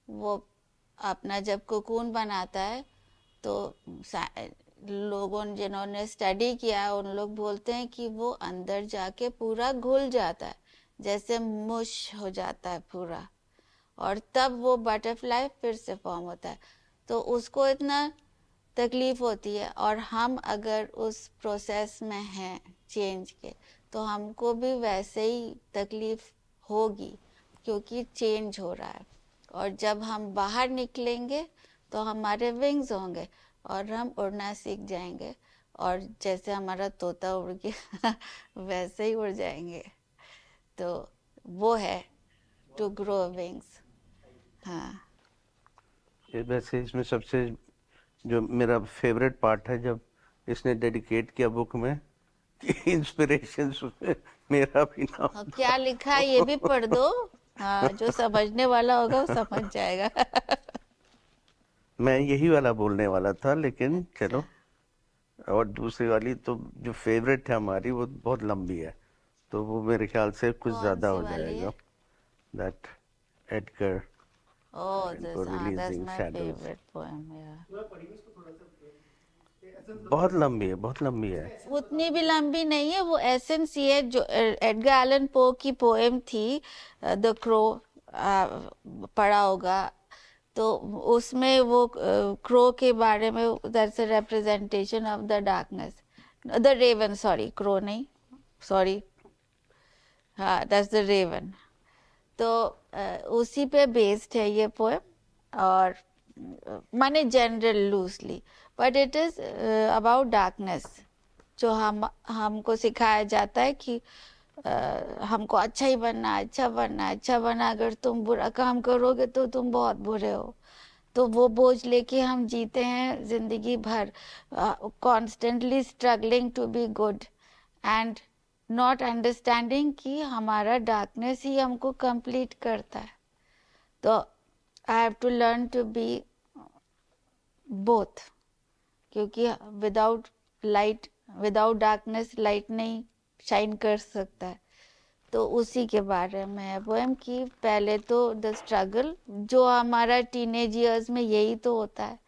वो अपना जब कोकून बनाता है, तो लोगों जिन्होंने स्टडी किया है उन लोग बोलते हैं कि वो अंदर जाके पूरा घुल जाता है, जैसे मुश हो जाता है पूरा, और तब वो बटरफ्लाई फिर से फॉर्म होता है। तो उसको इतना तकलीफ होती है, और हम अगर उस प्रोसेस में हैं चेंज के, तो हमको भी वैसे ही तकलीफ होगी क्योंकि चेंज हो रहा है। और जब हम बाहर निकलेंगे तो हमारे विंग्स होंगे और हम उड़ना सीख जाएंगे, और जैसे हमारा तोता उड़ गया वैसे ही उड़ जाएंगे। तो वो है टू ग्रो विंग्स। हाँ, ये वैसे इसमें सबसे जो मेरा फेवरेट पार्ट है जब इसने डेडिकेट किया बुक में कि इंस्पिरेशन उसमें मेरा भी नाम और था। क्या लिखा है ये भी पढ़ दो। हाँ, जो समझने वाला होगा वो समझ जाएगा। मैं यही वाला बोलने वाला था, लेकिन अच्छा, चलो। और दूसरी वाली तो जो फेवरेट है हमारी वो बहुत लंबी है, तो वो मेरे ख्याल से कुछ कौन ज़्यादा सी हो वाली जाएगा। है? That Edgar oh Allan this, Poe हाँ, that's releasing my shadows. Favourite poem यार। पूरा पढ़िए इसको थोड़ा सा, एसेंस बहुत बताओ, लंबी है, बहुत लंबी है। इसका एसेंस उतनी बताओ। भी लंबी नहीं है, वो एसेंस ये है जो एडगर एलन पो की पोएम थी, द क्रो, पढ़ा होगा। तो उसमें वो क्रो के बारे में, that's a representation of the darkness, the raven, sorry crow नहीं, सॉरी, हाँ दैट्स द रेवन। तो उसी पे बेस्ड है ये पोएम, और माने general loosely, but it is about darkness, जो हमको सिखाया जाता है कि हमको अच्छा ही बनना है, अच्छा बनना है, अच्छा बनना। अगर तुम बुरा काम करोगे तो तुम बहुत बुरे हो। तो वो बोझ लेके हम जीते हैं जिंदगी भर, constantly struggling to be good, and not understanding कि हमारा डार्कनेस ही हमको कंप्लीट करता है। तो I have to learn to be both, क्योंकि without light, without darkness light नहीं शाइन कर सकता है। तो उसी के बारे में है पोएम कि पहले तो द स्ट्रगल, जो हमारा टीनेज ईयर्स में यही तो होता है,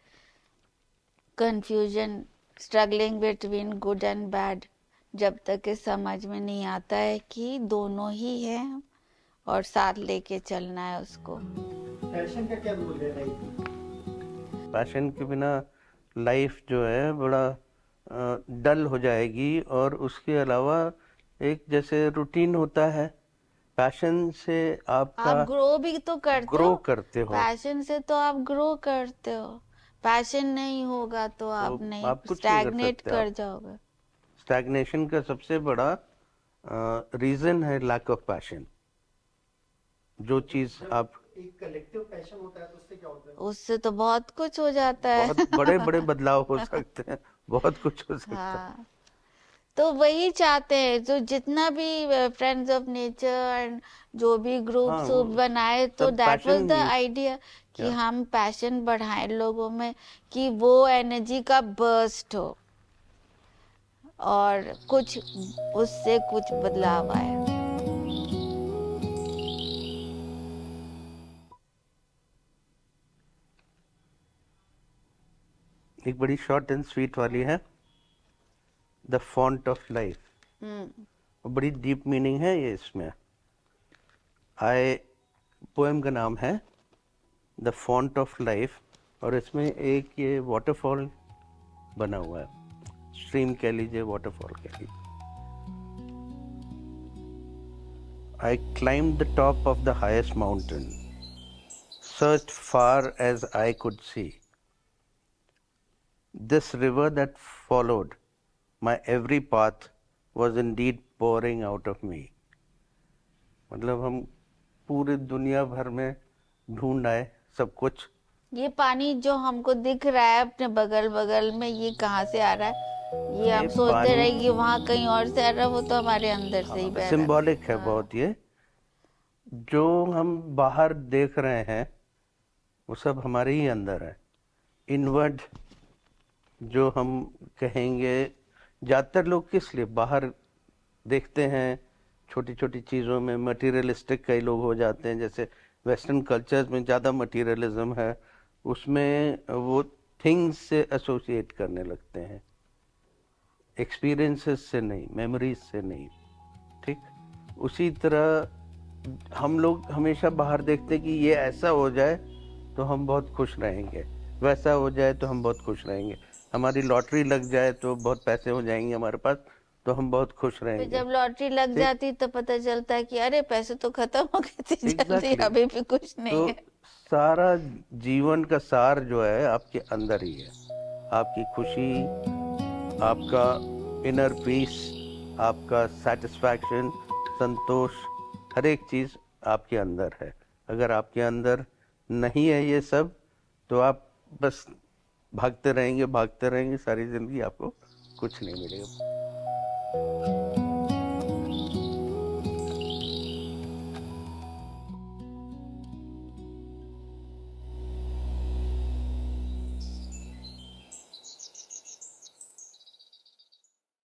confusion, struggling between good and bad, जब तक के समझ में नहीं आता है कि दोनों ही हैं और साथ लेके चलना है उसको। पैशन का क्या रोल है लाइफ में? पैशन के बिना लाइफ जो है बड़ा डल हो जाएगी, और उसके अलावा एक जैसे रूटीन होता है, पैशन से आप आपका ग्रो भी तो करते ग्रो हो, करते हो, पैशन से तो आप ग्रो करते हो। पैशन नहीं होगा तो तो आप नहीं, आप कुछ नहीं कर स्टैग्नेट सकते। कर आप जाओगे। स्टैग्नेशन का सबसे बड़ा रीजन है लैक ऑफ पैशन। जो चीज जब आप एक कलेक्टिव पैशन होता है तो उससे क्या होता है? उससे तो बहुत कुछ हो जाता है। बहुत बड़े बड़े बदलाव हो सकते हैं, बहुत कुछ हो सकता है। हाँ, तो वही चाहते हैं जो जितना भी फ्रेंड्स ऑफ नेचर एंड जो भी हाँ, ग्रुप्स बनाए, तो सब that was passion the he. Idea कि या हम पैशन बढ़ाएं लोगों में, कि वो एनर्जी का बर्स्ट हो और कुछ उससे कुछ बदलाव आए। एक बड़ी शॉर्ट एंड स्वीट वाली है, द फॉन्ट ऑफ लाइफ। हम्म, बड़ी डीप मीनिंग है ये इसमें। आई पोएम का नाम है द फॉन्ट ऑफ लाइफ। और इसमें एक ये वाटरफॉल बना हुआ है, स्ट्रीम कह लीजिए, वाटरफॉल कह लीजिए। I climbed the top of the highest mountain, searched far as I could see. This river that followed my every path was indeed pouring out of me. मतलब हम पूरे दुनिया भर में ढूंढ आए सब कुछ। ये पानी जो हमको दिख रहा है अपने बगल बगल में, ये कहाँ से आ रहा है? ये हम ये सोचते पानी रहे कि वहां कहीं और से आ रहा है, वो तो हमारे अंदर से ही बह रहा है। सिंबॉलिक है बहुत ये। जो हम बाहर देख रहे हैं वो सब हमारे ही अंदर है। इनवर्ड जो हम कहेंगे, ज़्यादातर लोग किस लिए बाहर देखते हैं, छोटी छोटी चीज़ों में मटेरियलिस्टिक कई लोग हो जाते हैं। जैसे वेस्टर्न कल्चर्स में ज़्यादा मटेरियलिज्म है, उसमें वो थिंग्स से एसोसिएट करने लगते हैं, एक्सपीरियंसेस से नहीं, मेमोरीज से नहीं। ठीक उसी तरह हम लोग हमेशा बाहर देखते हैं कि ये ऐसा हो जाए तो हम बहुत खुश रहेंगे, वैसा हो जाए तो हम बहुत खुश रहेंगे, हमारी लॉटरी लग जाए तो बहुत पैसे हो जाएंगे हमारे पास तो हम बहुत खुश फिर रहेंगे। जब लॉटरी लग ठीक। जाती तो पता चलता है कि अरे पैसे तो खत्म हो गए थे जल्दी, एग्जैक्टली। अभी भी कुछ नहीं तो है। सारा जीवन का सार जो है आपके अंदर ही है। आपकी खुशी, आपका इनर पीस, आपका सेटिस्फैक्शन, संतोष, हर एक चीज़ आपके अंदर है। अगर आपके अंदर नहीं है ये सब तो आप बस भागते रहेंगे सारी जिंदगी, आपको कुछ नहीं मिलेगा।